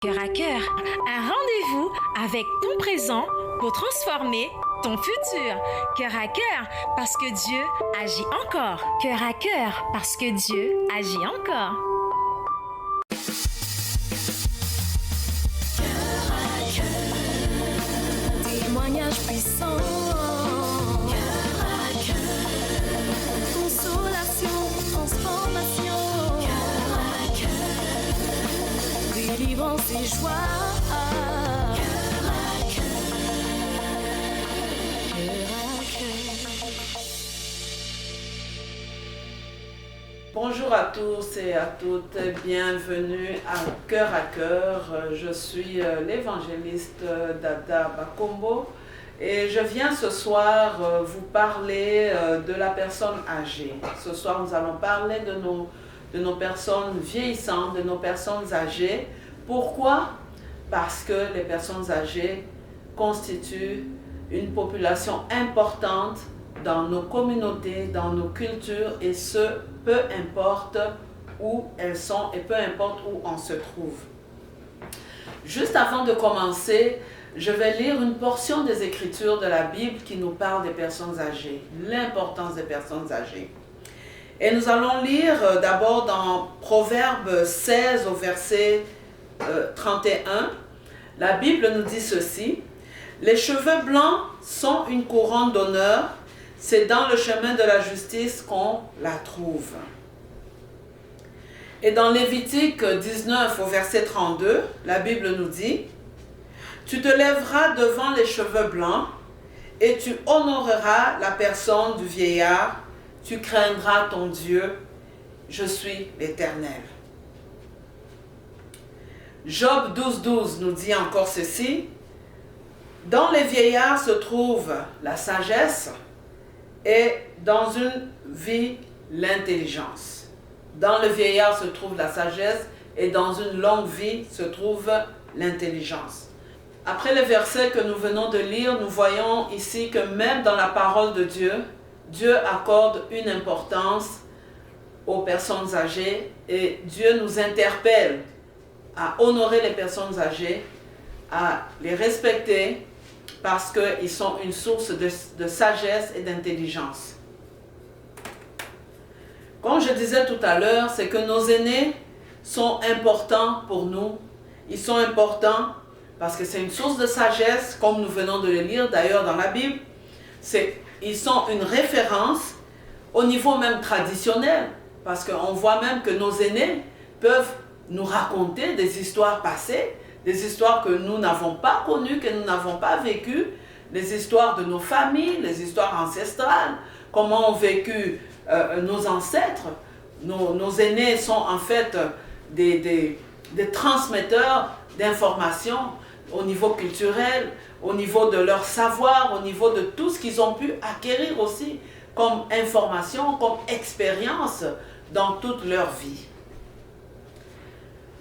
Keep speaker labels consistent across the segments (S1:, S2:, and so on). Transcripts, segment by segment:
S1: Cœur à cœur, un rendez-vous avec ton présent pour transformer ton futur. Cœur à cœur, parce que Dieu agit encore. Cœur à cœur, parce que Dieu agit encore.
S2: Cœur à cœur, témoignage puissant. Cœur à cœur, consolation, transformation. Cœur à cœur, délivrance et joie. Cœur à cœur, cœur à cœur.
S3: Bonjour à tous et à toutes, bienvenue à Cœur à Cœur. Je suis l'évangéliste Dada Bakombo et je viens ce soir vous parler de la personne âgée. Ce soir, nous allons parler de nos personnes vieillissantes, de nos personnes âgées. Pourquoi? Parce que les personnes âgées constituent une population importante dans nos communautés, dans nos cultures, et ce, peu importe où elles sont et peu importe où on se trouve. Juste avant de commencer, je vais lire une portion des Écritures de la Bible qui nous parle des personnes âgées, l'importance des personnes âgées. Et nous allons lire d'abord dans Proverbe 16 au verset 31. La Bible nous dit ceci: « Les cheveux blancs sont une couronne d'honneur, c'est dans le chemin de la justice qu'on la trouve. » Et dans Lévitique 19 au verset 32, la Bible nous dit: « Tu te lèveras devant les cheveux blancs et tu honoreras la personne du vieillard, tu craindras ton Dieu, je suis l'Éternel. » Job 12 nous dit encore ceci: « Dans les vieillards se trouve la sagesse, et dans une vie, l'intelligence. » Dans le vieillard se trouve la sagesse, et dans une longue vie se trouve l'intelligence. Après le verset que nous venons de lire, nous voyons ici que même dans la parole de Dieu, Dieu accorde une importance aux personnes âgées, et Dieu nous interpelle à honorer les personnes âgées, à les respecter, parce qu'ils sont une source de sagesse et d'intelligence. Comme je disais tout à l'heure, c'est que nos aînés sont importants pour nous. Ils sont importants parce que c'est une source de sagesse, comme nous venons de le lire d'ailleurs dans la Bible. Ils sont une référence au niveau même traditionnel, parce qu'on voit même que nos aînés peuvent nous raconter des histoires passées, des histoires que nous n'avons pas connues, que nous n'avons pas vécues, les histoires de nos familles, les histoires ancestrales, comment ont vécu nos ancêtres. Nos aînés sont en fait des transmetteurs d'informations au niveau culturel, au niveau de leur savoir, au niveau de tout ce qu'ils ont pu acquérir aussi comme information, comme expérience dans toute leur vie.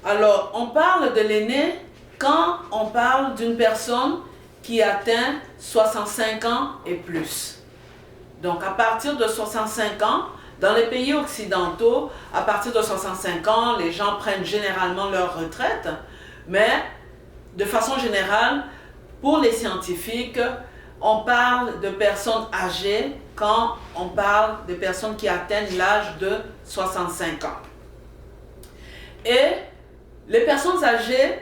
S3: Alors, on parle de l'aîné quand on parle d'une personne qui atteint 65 ans et plus. Donc, à partir de 65 ans, dans les pays occidentaux, à partir de 65 ans, les gens prennent généralement leur retraite, mais de façon générale, pour les scientifiques, on parle de personnes âgées quand on parle de personnes qui atteignent l'âge de 65 ans. Et les personnes âgées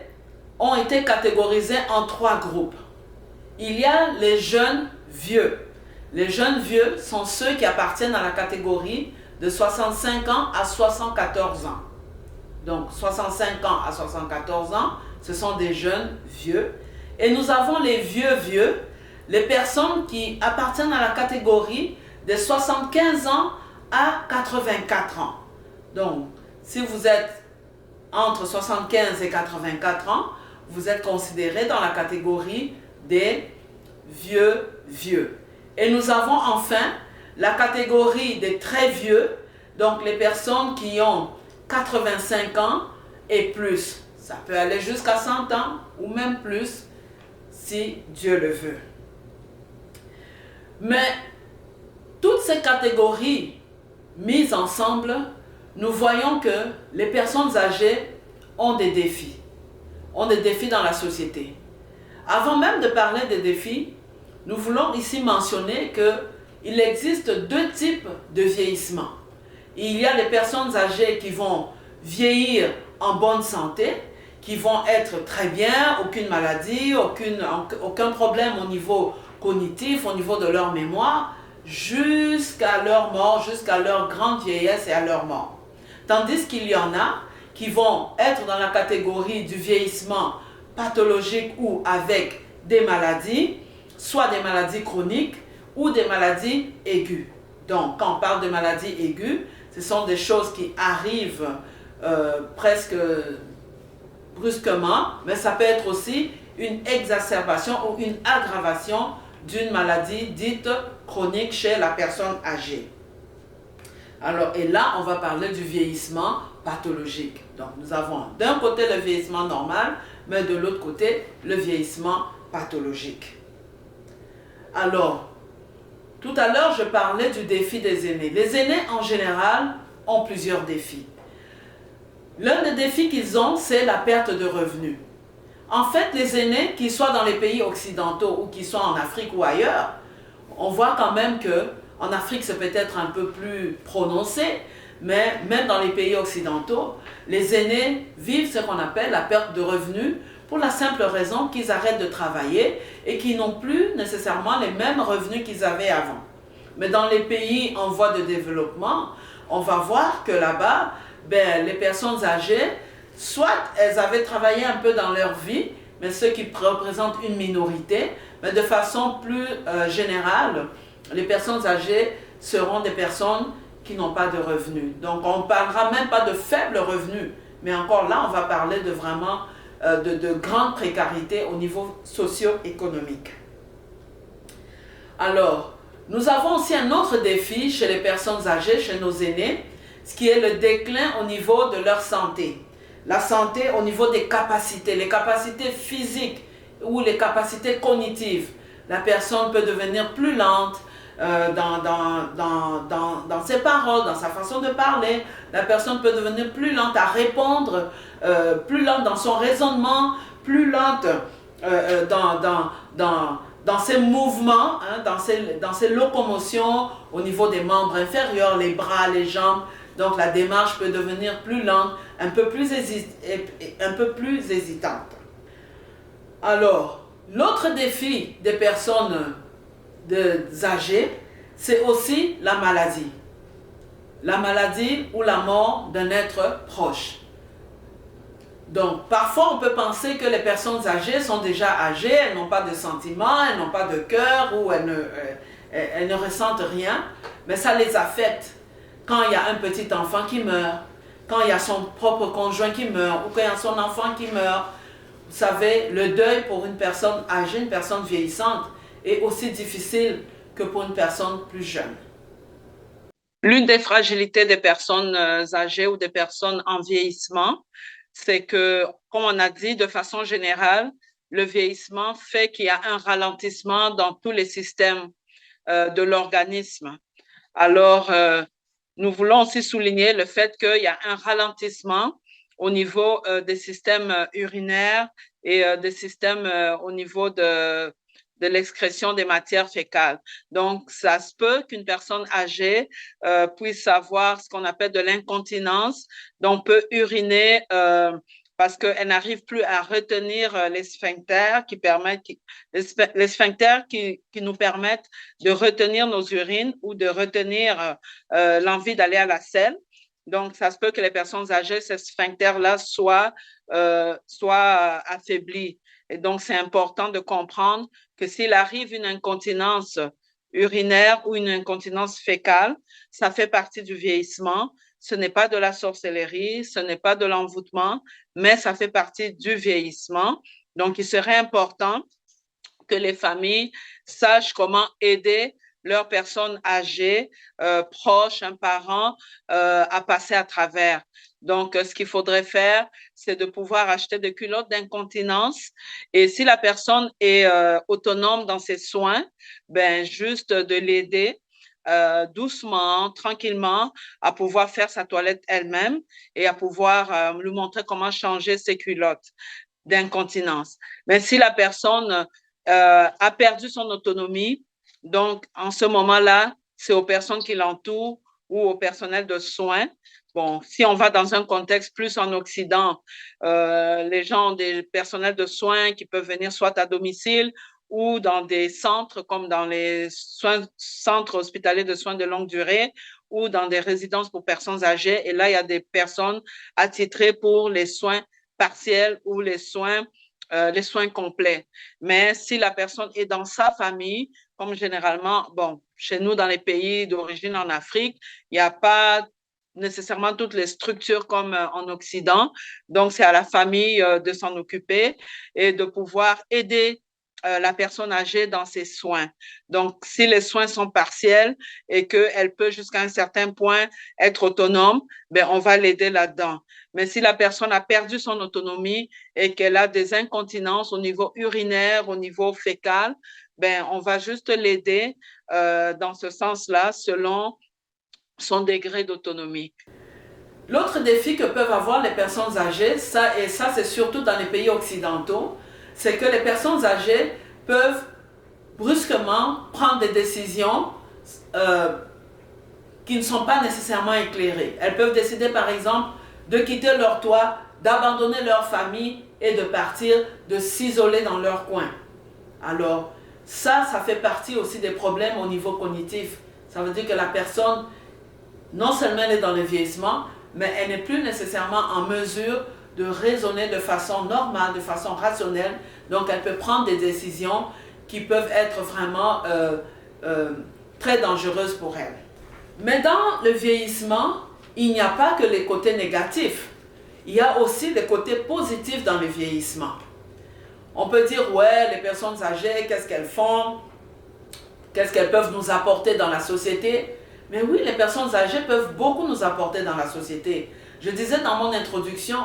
S3: ont été catégorisées en 3 groupes. Il y a les jeunes vieux. Les jeunes vieux sont ceux qui appartiennent à la catégorie de 65 ans à 74 ans. Donc 65 ans à 74 ans, ce sont des jeunes vieux. Et nous avons les vieux vieux, les personnes qui appartiennent à la catégorie de 75 ans à 84 ans. Donc, si vous êtes entre 75 et 84 ans, vous êtes considéré dans la catégorie des vieux vieux. Et nous avons enfin la catégorie des très vieux, donc les personnes qui ont 85 ans et plus. Ça peut aller jusqu'à 100 ans ou même plus, si Dieu le veut. Mais toutes ces catégories mises ensemble, nous voyons que les personnes âgées ont des défis. ont des défis dans la société. Avant même de parler des défis, nous voulons ici mentionner qu'il existe deux types de vieillissement. Il y a les personnes âgées qui vont vieillir en bonne santé, qui vont être très bien, aucune maladie, aucun problème au niveau cognitif, au niveau de leur mémoire, jusqu'à leur mort, jusqu'à leur grande vieillesse et à leur mort. Tandis qu'il y en a qui vont être dans la catégorie du vieillissement pathologique ou avec des maladies, soit des maladies chroniques ou des maladies aiguës. Donc, quand on parle de maladies aiguës, ce sont des choses qui arrivent presque brusquement, mais ça peut être aussi une exacerbation ou une aggravation d'une maladie dite chronique chez la personne âgée. Alors, et là, on va parler du vieillissement pathologique. Donc, nous avons d'un côté le vieillissement normal, mais de l'autre côté, le vieillissement pathologique. Alors, tout à l'heure, je parlais du défi des aînés. Les aînés, en général, ont plusieurs défis. L'un des défis qu'ils ont, c'est la perte de revenus. En fait, les aînés, qu'ils soient dans les pays occidentaux ou qu'ils soient en Afrique ou ailleurs, on voit quand même qu'en Afrique, c'est peut-être un peu plus prononcé, mais même dans les pays occidentaux, les aînés vivent ce qu'on appelle la perte de revenus pour la simple raison qu'ils arrêtent de travailler et qu'ils n'ont plus nécessairement les mêmes revenus qu'ils avaient avant. Mais dans les pays en voie de développement, on va voir que là-bas, les personnes âgées, soit elles avaient travaillé un peu dans leur vie, mais ceux qui représentent une minorité, mais de façon plus générale, les personnes âgées seront des personnes qui n'ont pas de revenus. Donc on ne parlera même pas de faibles revenus, mais encore là, on va parler de vraiment de grande précarité au niveau socio-économique. Alors, nous avons aussi un autre défi chez les personnes âgées, chez nos aînés, ce qui est le déclin au niveau de leur santé. La santé au niveau des capacités, les capacités physiques ou les capacités cognitives. La personne peut devenir plus lente dans ses paroles, dans sa façon de parler. La personne peut devenir plus lente à répondre, plus lente dans son raisonnement, plus lente dans ses mouvements, hein, dans ses locomotions au niveau des membres inférieurs, les bras, les jambes. Donc la démarche peut devenir plus lente, un peu plus hésitante. Alors, l'autre défi des personnes âgées, c'est aussi la maladie. La maladie ou la mort d'un être proche. Donc, parfois, on peut penser que les personnes âgées sont déjà âgées, elles n'ont pas de sentiments, elles n'ont pas de cœur ou elles ne ressentent rien, mais ça les affecte. Quand il y a un petit enfant qui meurt, quand il y a son propre conjoint qui meurt, ou quand il y a son enfant qui meurt, vous savez, le deuil pour une personne âgée, une personne vieillissante, est aussi difficile que pour une personne plus jeune. L'une des fragilités des personnes âgées ou des personnes en vieillissement, c'est que, comme on a dit, de façon générale, le vieillissement fait qu'il y a un ralentissement dans tous les systèmes de l'organisme. Alors, nous voulons aussi souligner le fait qu'il y a un ralentissement au niveau des systèmes urinaires et des systèmes au niveau de l'excrétion des matières fécales. Donc, ça se peut qu'une personne âgée puisse avoir ce qu'on appelle de l'incontinence. Donc, on peut uriner parce qu'elle n'arrive plus à retenir les sphincters les sphincters qui nous permettent de retenir nos urines ou de retenir l'envie d'aller à la selle. Donc, ça se peut que les personnes âgées, ces sphincters-là soient affaiblis. Et donc, c'est important de comprendre que s'il arrive une incontinence urinaire ou une incontinence fécale, ça fait partie du vieillissement. Ce n'est pas de la sorcellerie, ce n'est pas de l'envoûtement, mais ça fait partie du vieillissement. Donc, il serait important que les familles sachent comment aider leurs personnes âgées, proches, un parent, à passer à travers. Donc, ce qu'il faudrait faire, c'est de pouvoir acheter des culottes d'incontinence. Et si la personne est autonome dans ses soins, juste de l'aider doucement, tranquillement, à pouvoir faire sa toilette elle-même et à pouvoir lui montrer comment changer ses culottes. d'incontinence. Mais si la personne a perdu son autonomie, donc en ce moment-là, c'est aux personnes qui l'entourent ou au personnel de soins. Bon, si on va dans un contexte plus en Occident, les gens ont des personnels de soins qui peuvent venir soit à domicile ou dans des centres comme dans les centres hospitaliers de soins de longue durée ou dans des résidences pour personnes âgées. Et là, il y a des personnes attitrées pour les soins partiels ou les soins complets. Mais si la personne est dans sa famille, comme généralement, bon, chez nous, dans les pays d'origine en Afrique, il n'y a pas nécessairement toutes les structures comme en Occident. Donc, c'est à la famille de s'en occuper et de pouvoir aider la personne âgée dans ses soins. Donc, si les soins sont partiels et qu'elle peut jusqu'à un certain point être autonome, ben, on va l'aider là-dedans. Mais si la personne a perdu son autonomie et qu'elle a des incontinences au niveau urinaire, au niveau fécal, ben, on va juste l'aider dans ce sens-là, selon son degré d'autonomie.
S4: L'autre défi que peuvent avoir les personnes âgées, ça c'est surtout dans les pays occidentaux, c'est que les personnes âgées peuvent brusquement prendre des décisions qui ne sont pas nécessairement éclairées. Elles peuvent décider par exemple de quitter leur toit, d'abandonner leur famille et de partir, de s'isoler dans leur coin. Alors ça fait partie aussi des problèmes au niveau cognitif. Ça veut dire que la personne, non seulement elle est dans le vieillissement, mais elle n'est plus nécessairement en mesure de raisonner de façon normale, de façon rationnelle. Donc, elle peut prendre des décisions qui peuvent être vraiment très dangereuses pour elle. Mais dans le vieillissement, il n'y a pas que les côtés négatifs. Il y a aussi des côtés positifs dans le vieillissement. On peut dire, ouais, les personnes âgées, qu'est-ce qu'elles font? Qu'est-ce qu'elles peuvent nous apporter dans la société? Mais oui, les personnes âgées peuvent beaucoup nous apporter dans la société. Je disais dans mon introduction,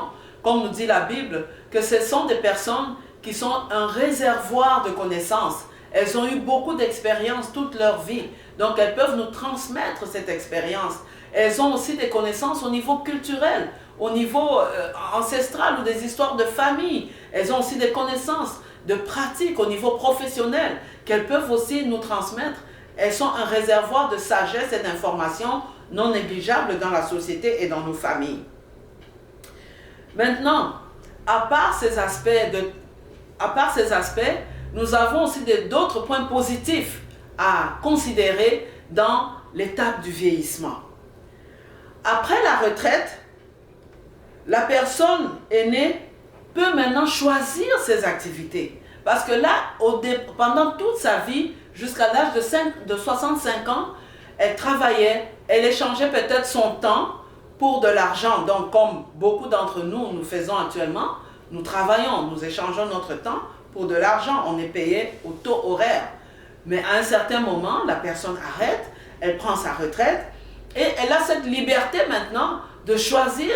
S4: comme nous dit la Bible, que ce sont des personnes qui sont un réservoir de connaissances. Elles ont eu beaucoup d'expériences toute leur vie. Donc, elles peuvent nous transmettre cette expérience. Elles ont aussi des connaissances au niveau culturel, au niveau ancestral ou des histoires de famille. Elles ont aussi des connaissances de pratique au niveau professionnel qu'elles peuvent aussi nous transmettre. Elles sont un réservoir de sagesse et d'informations non négligeables dans la société et dans nos familles. Maintenant, à part ces aspects, nous avons aussi d'autres points positifs à considérer dans l'étape du vieillissement. Après la retraite, la personne aînée peut maintenant choisir ses activités. Parce que là, pendant toute sa vie, jusqu'à l'âge de 65 ans, elle travaillait, elle échangeait peut-être son temps pour de l'argent. Donc, comme beaucoup d'entre nous faisons actuellement, nous travaillons, nous échangeons notre temps pour de l'argent. On est payé au taux horaire. Mais à un certain moment, la personne arrête, elle prend sa retraite et elle a cette liberté maintenant de choisir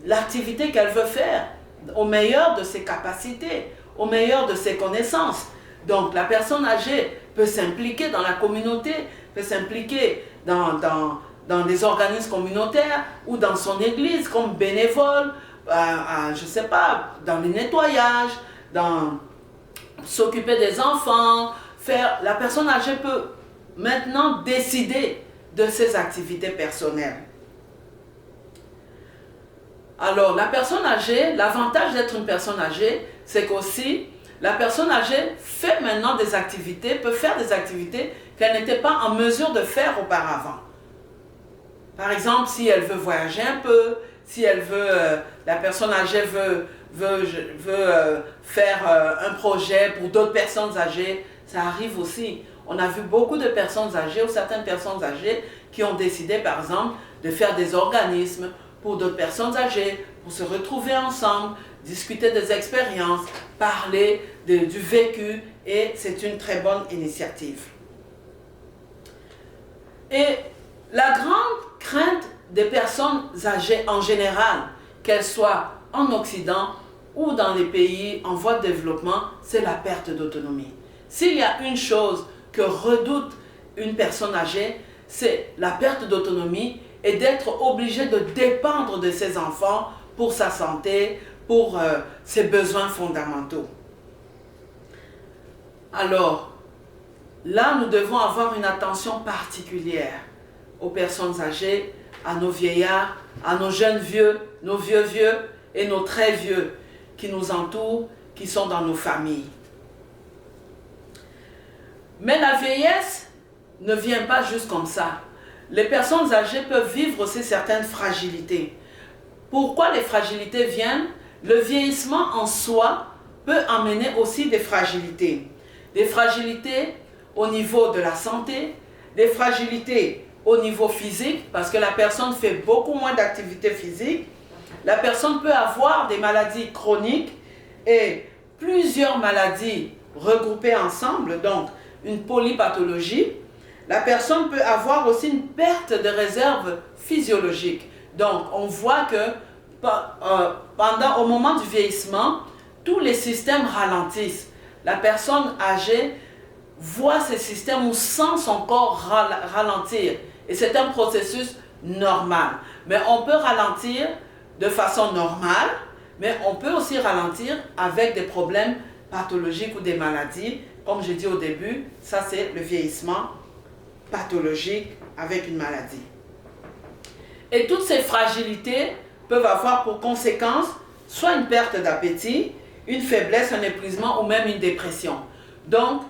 S4: l'activité qu'elle veut faire au meilleur de ses capacités, au meilleur de ses connaissances. Donc, la personne âgée peut s'impliquer dans la communauté, peut s'impliquer dans des organismes communautaires ou dans son église comme bénévole, je ne sais pas, dans les nettoyages, dans s'occuper des enfants. La personne âgée peut maintenant décider de ses activités personnelles. Alors, la personne âgée, l'avantage d'être une personne âgée, c'est qu'aussi, la personne âgée fait maintenant des activités, peut faire des activités qu'elle n'était pas en mesure de faire auparavant. Par exemple, si elle veut voyager un peu, si elle veut, la personne âgée veut faire un projet pour d'autres personnes âgées, ça arrive aussi. On a vu beaucoup de personnes âgées ou certaines personnes âgées qui ont décidé, par exemple, de faire des organismes pour d'autres personnes âgées, pour se retrouver ensemble, discuter des expériences, parler du vécu, et c'est une très bonne initiative. Et la grande crainte des personnes âgées en général, qu'elles soient en Occident ou dans les pays en voie de développement, c'est la perte d'autonomie. S'il y a une chose que redoute une personne âgée, c'est la perte d'autonomie et d'être obligée de dépendre de ses enfants pour sa santé,
S3: pour ses besoins fondamentaux. Alors, là, nous devons avoir une attention particulière aux personnes âgées, à nos vieillards, à nos jeunes vieux, nos vieux vieux et nos très vieux qui nous entourent, qui sont dans nos familles. Mais la vieillesse ne vient pas juste comme ça. Les personnes âgées peuvent vivre aussi certaines fragilités. Pourquoi les fragilités viennent? Le vieillissement en soi peut amener aussi des fragilités. Des fragilités au niveau de la santé, des fragilités au niveau physique, parce que la personne fait beaucoup moins d'activité physique. La personne peut avoir des maladies chroniques et plusieurs maladies regroupées ensemble, donc une polypathologie. La personne peut avoir aussi une perte de réserve physiologique. Donc, on voit que au moment du vieillissement, tous les systèmes ralentissent. La personne âgée voit ces systèmes ou sent son corps ralentir. Et c'est un processus normal. Mais on peut ralentir de façon normale, mais on peut aussi ralentir avec des problèmes pathologiques ou des maladies. Comme j'ai dit au début, ça c'est le vieillissement pathologique avec une maladie. Et toutes ces fragilités peuvent avoir pour conséquence soit une perte d'appétit, une faiblesse, un épuisement ou même une dépression. Donc,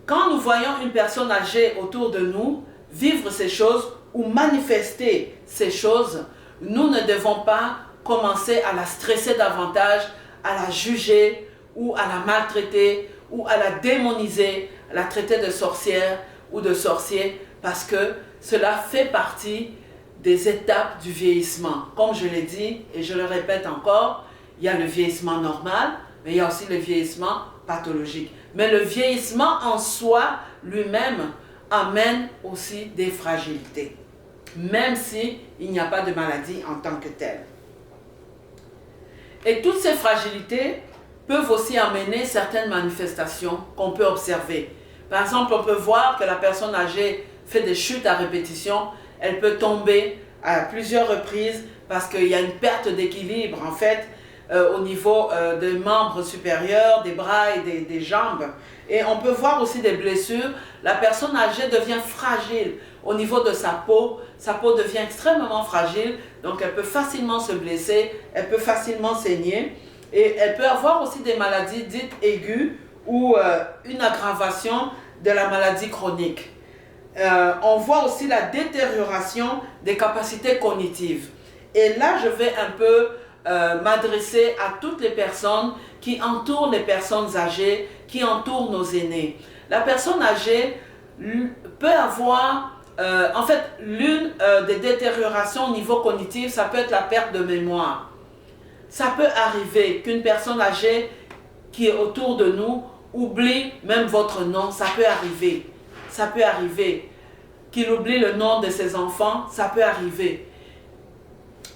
S3: quand nous voyons une personne âgée autour de nous vivre ces choses ou manifester ces choses, nous ne devons pas commencer à la stresser davantage, à la juger ou à la maltraiter ou à la démoniser, à la traiter de sorcière ou de sorcier, parce que cela fait partie des étapes du vieillissement. Comme je l'ai dit et je le répète encore, il y a le vieillissement normal, mais il y a aussi le vieillissement pathologique. Mais le vieillissement en soi lui-même amène aussi des fragilités, même s'il n'y a pas de maladie en tant que telle. Et toutes ces fragilités peuvent aussi amener certaines manifestations qu'on peut observer. Par exemple, on peut voir que la personne âgée fait des chutes à répétition, elle peut tomber à plusieurs reprises parce qu'il y a une perte d'équilibre en fait au niveau des membres supérieurs, des bras et des jambes. Et on peut voir aussi des blessures. La personne âgée devient fragile au niveau de sa peau devient extrêmement fragile, donc elle peut facilement se blesser, elle peut facilement saigner et elle peut avoir aussi des maladies dites aiguës ou une aggravation de la maladie chronique. On voit aussi la détérioration des capacités cognitives. Et là, je vais un peu m'adresser à toutes les personnes qui entourent les personnes âgées, qui entourent nos aînés. La personne âgée peut avoir, en fait, l'une des détériorations au niveau cognitif, ça peut être la perte de mémoire. Ça peut arriver qu'une personne âgée qui est autour de nous oublie même votre nom, ça peut arriver. Ça peut arriver. Qu'il oublie le nom de ses enfants, ça peut arriver.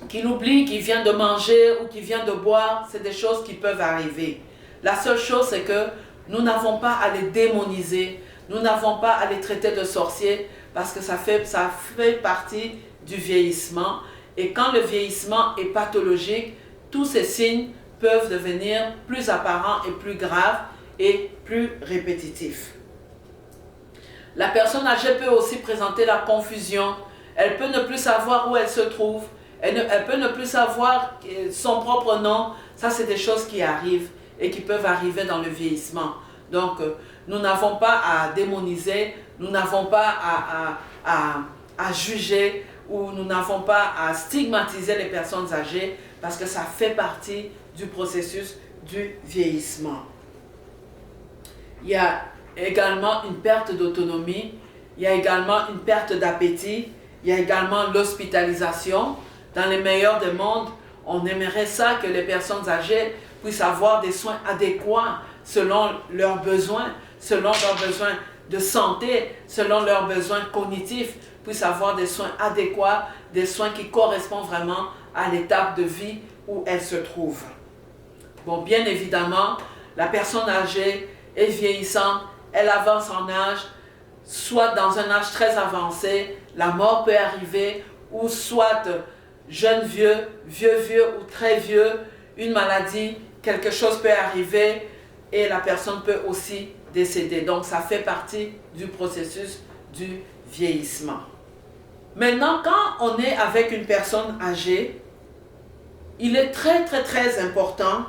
S3: Qu'il oublie qu'il vient de manger ou qu'il vient de boire, c'est des choses qui peuvent arriver. La seule chose, c'est que nous n'avons pas à les démoniser, nous n'avons pas à les traiter de sorciers, parce que ça fait partie du vieillissement. Et quand le vieillissement est pathologique, tous ces signes peuvent devenir plus apparents et plus graves et plus répétitifs. La personne âgée peut aussi présenter la confusion. Elle peut ne plus savoir où elle se trouve. Elle peut ne plus savoir son propre nom. Ça, c'est des choses qui arrivent et qui peuvent arriver dans le vieillissement. Donc, nous n'avons pas à démoniser, nous n'avons pas à juger ou nous n'avons pas à stigmatiser les personnes âgées parce que ça fait partie du processus du vieillissement. Il y a également une perte d'autonomie, il y a également une perte d'appétit, il y a également l'hospitalisation. Dans les meilleurs des mondes, on aimerait ça que les personnes âgées puissent avoir des soins adéquats selon leurs besoins de santé, selon leurs besoins cognitifs, puissent avoir des soins adéquats, des soins qui correspondent vraiment à l'étape de vie où elles se trouvent. Bon, bien évidemment, la personne âgée est vieillissante, elle avance en âge, soit dans un âge très avancé, la mort peut arriver, ou soit jeune vieux, vieux ou très vieux, une maladie, quelque chose peut arriver et la personne peut aussi décéder. Donc ça fait partie du processus du vieillissement. Maintenant, quand on est avec une personne âgée, il est très important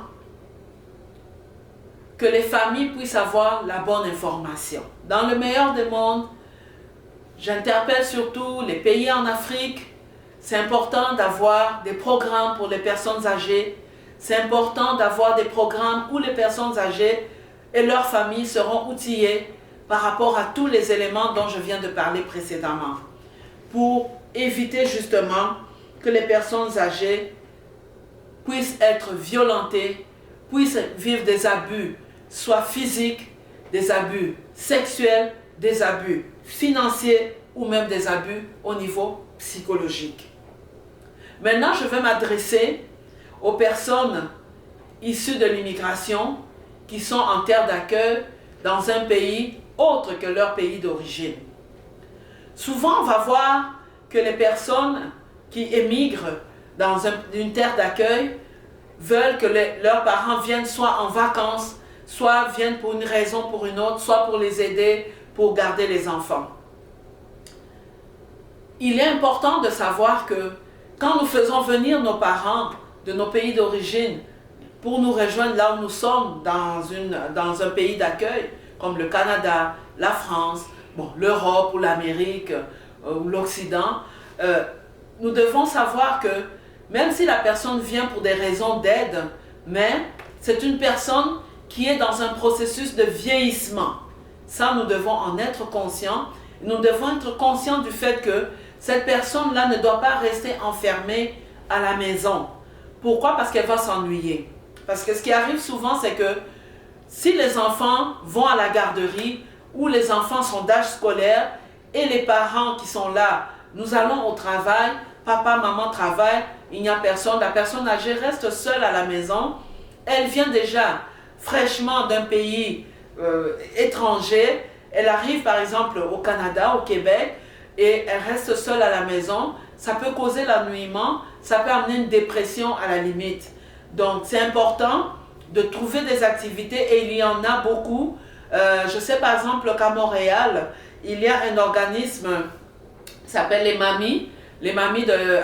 S3: que les familles puissent avoir la bonne information. Dans le meilleur des mondes, j'interpelle surtout les pays en Afrique. C'est important d'avoir des programmes pour les personnes âgées. C'est important d'avoir des programmes où les personnes âgées et leurs familles seront outillées par rapport à tous les éléments dont je viens de parler précédemment, pour éviter justement que les personnes âgées puissent être violentées, puissent vivre des abus, soit physiques, des abus sexuels, des abus financiers ou même des abus au niveau psychologique. Maintenant, je vais m'adresser aux personnes issues de l'immigration qui sont en terre d'accueil dans un pays autre que leur pays d'origine. Souvent, on va voir que les personnes qui émigrent dans une terre d'accueil veulent que leurs parents viennent soit en vacances, soit viennent pour une raison ou pour une autre, soit pour les aider, pour garder les enfants. Il est important de savoir que quand nous faisons venir nos parents de nos pays d'origine pour nous rejoindre là où nous sommes, dans un pays d'accueil, comme le Canada, la France, l'Europe ou l'Amérique ou l'Occident, nous devons savoir que même si la personne vient pour des raisons d'aide, mais c'est une personne qui est dans un processus de vieillissement. Ça, nous devons en être conscients. Nous devons être conscients du fait que cette personne-là ne doit pas rester enfermée à la maison. Pourquoi? Parce qu'elle va s'ennuyer. Parce que ce qui arrive souvent, c'est que si les enfants vont à la garderie ou les enfants sont d'âge scolaire et les parents qui sont là, nous allons au travail, papa, maman travaillent, il n'y a personne, la personne âgée reste seule à la maison, elle vient déjà fraîchement d'un pays étranger, elle arrive par exemple au Canada, au Québec, et elle reste seule à la maison, ça peut causer l'ennuyement, ça peut amener une dépression à la limite. Donc c'est important de trouver des activités et il y en a beaucoup. Je sais par exemple qu'à Montréal, il y a un organisme qui s'appelle les mamies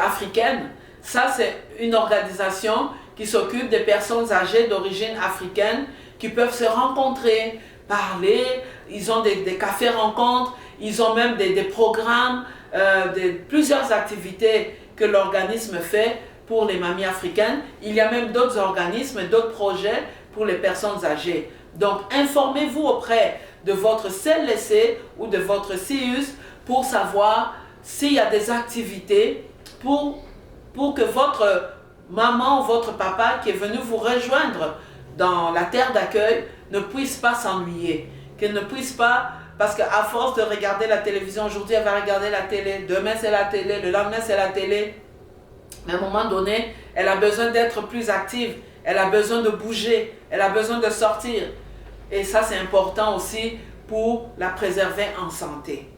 S3: africaines. Ça, c'est une organisation qui s'occupe des personnes âgées d'origine africaine qui peuvent se rencontrer, parler. Ils ont des cafés rencontres, ils ont même des programmes, plusieurs activités que l'organisme fait pour les mamies africaines. Il y a même d'autres organismes, d'autres projets pour les personnes âgées. Donc, informez-vous auprès de votre CLSC ou de votre CIUS pour savoir s'il y a des activités pour que votre maman ou votre papa qui est venu vous rejoindre dans la terre d'accueil ne puisse pas s'ennuyer, qu'elle ne puisse pas, parce qu'à force de regarder la télévision, aujourd'hui elle va regarder la télé, demain c'est la télé, le lendemain c'est la télé, mais à un moment donné, elle a besoin d'être plus active, elle a besoin de bouger, elle a besoin de sortir. Et ça c'est important aussi pour la préserver en santé.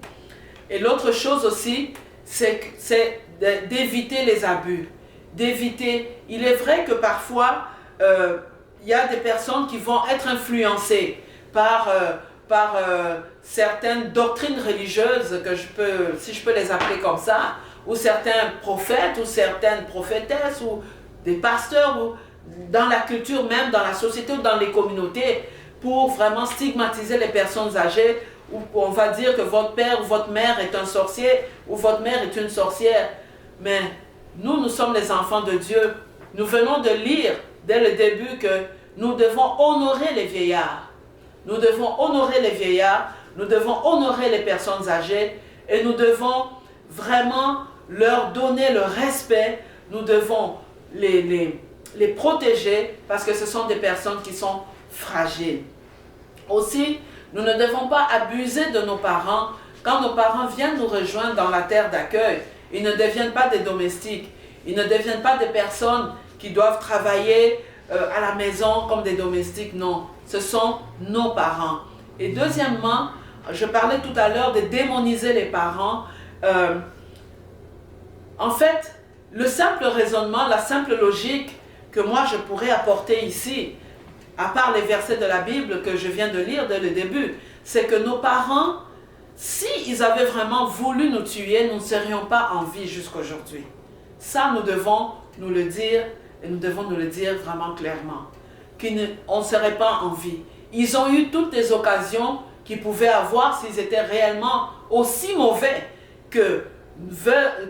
S3: Et l'autre chose aussi, c'est d'éviter les abus, d'éviter. Il est vrai que parfois, il y a des personnes qui vont être influencées par certaines doctrines religieuses, si je peux les appeler comme ça, ou certains prophètes, ou certaines prophétesses, ou des pasteurs, ou dans la culture même, dans la société ou dans les communautés, pour vraiment stigmatiser les personnes âgées, où on va dire que votre père ou votre mère est un sorcier, ou votre mère est une sorcière. Mais nous sommes les enfants de Dieu. Nous venons de lire dès le début que nous devons honorer les vieillards. Nous devons honorer les vieillards, nous devons honorer les personnes âgées et nous devons vraiment leur donner le respect. Nous devons les protéger parce que ce sont des personnes qui sont fragiles. Aussi, nous ne devons pas abuser de nos parents. Quand nos parents viennent nous rejoindre dans la terre d'accueil, ils ne deviennent pas des domestiques. Ils ne deviennent pas des personnes qui doivent travailler à la maison comme des domestiques. Non, ce sont nos parents. Et deuxièmement, je parlais tout à l'heure de démoniser les parents. En fait, le simple raisonnement, la simple logique que moi je pourrais apporter ici, à part les versets de la Bible que je viens de lire dès le début, c'est que nos parents, s'ils avaient vraiment voulu nous tuer, nous ne serions pas en vie jusqu'aujourd'hui. Ça, nous devons nous le dire, et nous devons nous le dire vraiment clairement, qu'on ne serait pas en vie. Ils ont eu toutes les occasions qu'ils pouvaient avoir s'ils étaient réellement aussi mauvais que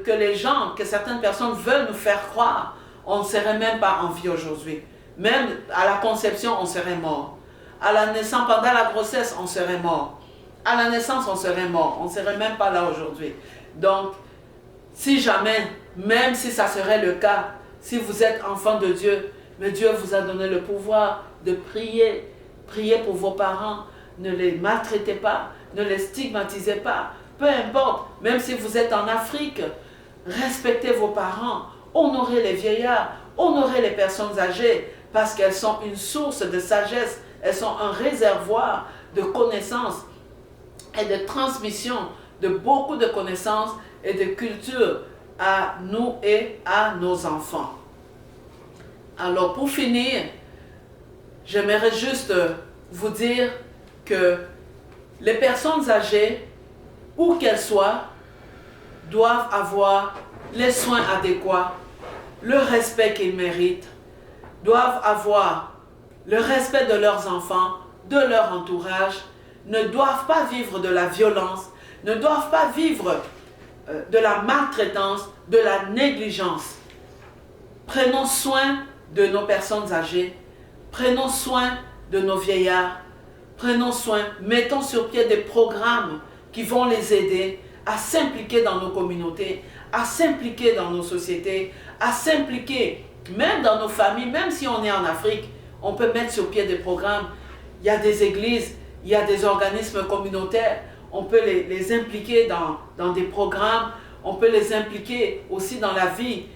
S3: les gens, que certaines personnes veulent nous faire croire. On ne serait même pas en vie aujourd'hui. Même à la conception, on serait mort. À la naissance, pendant la grossesse, on serait mort. À la naissance, on serait mort. On ne serait même pas là aujourd'hui. Donc, si jamais, même si ça serait le cas, si vous êtes enfant de Dieu, mais Dieu vous a donné le pouvoir de prier. Priez pour vos parents. Ne les maltraitez pas. Ne les stigmatisez pas. Peu importe, même si vous êtes en Afrique, respectez vos parents. Honorez les vieillards. Honorez les personnes âgées parce qu'elles sont une source de sagesse. Elles sont un réservoir de connaissances et de transmission de beaucoup de connaissances et de culture à nous et à nos enfants. Alors pour finir, j'aimerais juste vous dire que les personnes âgées, où qu'elles soient, doivent avoir les soins adéquats, le respect qu'ils méritent, doivent avoir le respect de leurs enfants, de leur entourage, ne doivent pas vivre de la violence, ne doivent pas vivre de la maltraitance, de la négligence. Prenons soin de nos personnes âgées, prenons soin de nos vieillards, prenons soin, mettons sur pied des programmes qui vont les aider à s'impliquer dans nos communautés, à s'impliquer dans nos sociétés, à s'impliquer même dans nos familles, même si on est en Afrique, on peut mettre sur pied des programmes. Il y a des églises, il y a des organismes communautaires, on peut les impliquer dans des programmes, on peut les impliquer aussi dans la vie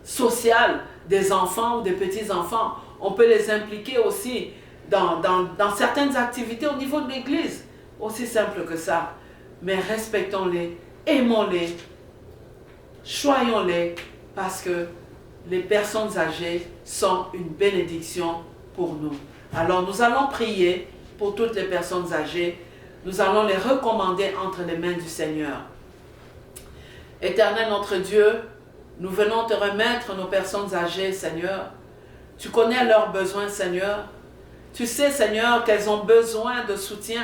S3: sociale des enfants ou des petits-enfants. On peut les impliquer aussi dans certaines activités au niveau de l'église. Aussi simple que ça. Mais respectons-les, aimons-les, choyons-les, parce que les personnes âgées sont une bénédiction pour nous. Alors nous allons prier pour toutes les personnes âgées. Nous allons les recommander entre les mains du Seigneur. Éternel notre Dieu, nous venons te remettre nos personnes âgées, Seigneur. Tu connais leurs besoins, Seigneur. Tu sais, Seigneur, qu'elles ont besoin de soutien,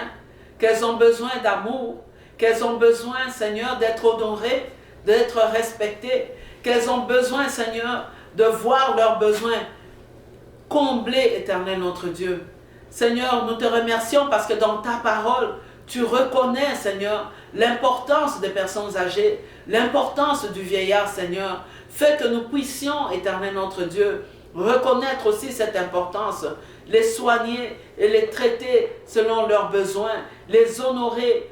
S3: qu'elles ont besoin d'amour, qu'elles ont besoin, Seigneur, d'être honorées, d'être respectées, qu'elles ont besoin, Seigneur, de voir leurs besoins comblés, Éternel notre Dieu. Seigneur, nous te remercions parce que dans ta parole, tu reconnais, Seigneur, l'importance des personnes âgées, l'importance du vieillard, Seigneur. Fais que nous puissions, Éternel notre Dieu, reconnaître aussi cette importance, les soigner et les traiter selon leurs besoins, les honorer,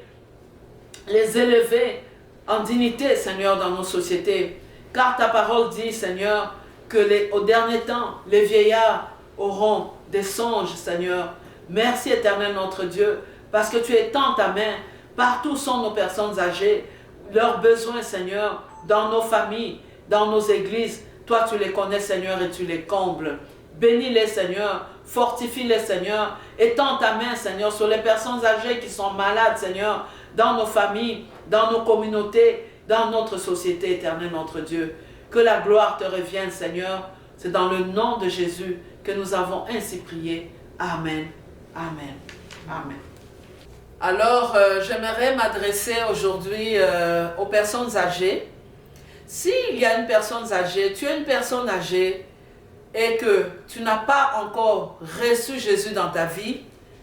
S3: les élever en dignité, Seigneur, dans nos sociétés. Car ta parole dit, Seigneur, que au dernier temps, les vieillards auront des songes, Seigneur. Merci, Éternel notre Dieu, parce que tu étends ta main. Partout sont nos personnes âgées, leurs besoins, Seigneur, dans nos familles, dans nos églises. Toi, tu les connais, Seigneur, et tu les combles. Bénis-les, Seigneur. Fortifie-les, Seigneur. Étends ta main, Seigneur, sur les personnes âgées qui sont malades, Seigneur, dans nos familles, dans nos communautés, dans notre société, Éternel notre Dieu. Que la gloire te revienne, Seigneur. C'est dans le nom de Jésus que nous avons ainsi prié. Amen. Amen. Amen. Alors, j'aimerais m'adresser aujourd'hui aux personnes âgées. S'il y a une personne âgée, tu es une personne âgée et que tu n'as pas encore reçu Jésus dans ta vie,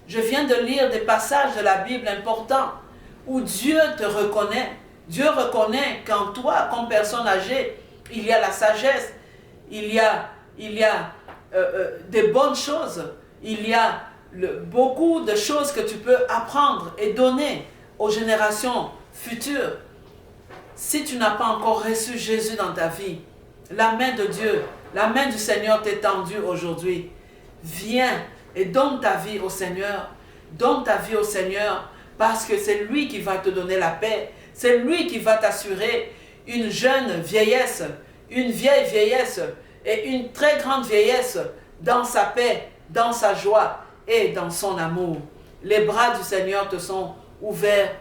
S3: je viens de lire des passages de la Bible importants où Dieu te reconnaît. Dieu reconnaît qu'en toi, comme personne âgée, il y a la sagesse, il y a des bonnes choses, il y a beaucoup de choses que tu peux apprendre et donner aux générations futures. Si tu n'as pas encore reçu Jésus dans ta vie, la main de Dieu, la main du Seigneur t'est tendue aujourd'hui. Viens et donne ta vie au Seigneur. Donne ta vie au Seigneur parce que c'est lui qui va te donner la paix. C'est lui qui va t'assurer une jeune vieillesse, une vieille vieillesse et une très grande vieillesse dans sa paix, dans sa joie et dans son amour. Les bras du Seigneur te sont ouverts.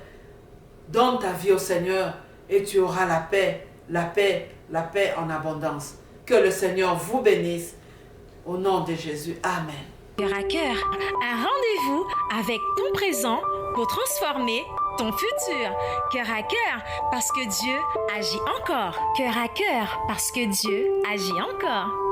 S3: Donne ta vie au Seigneur et tu auras la paix, la paix, la paix en abondance. Que le Seigneur vous bénisse. Au nom de Jésus. Amen.
S1: Cœur à cœur, un rendez-vous avec ton présent pour transformer ton futur. Cœur à cœur, parce que Dieu agit encore. Cœur à cœur, parce que Dieu agit encore.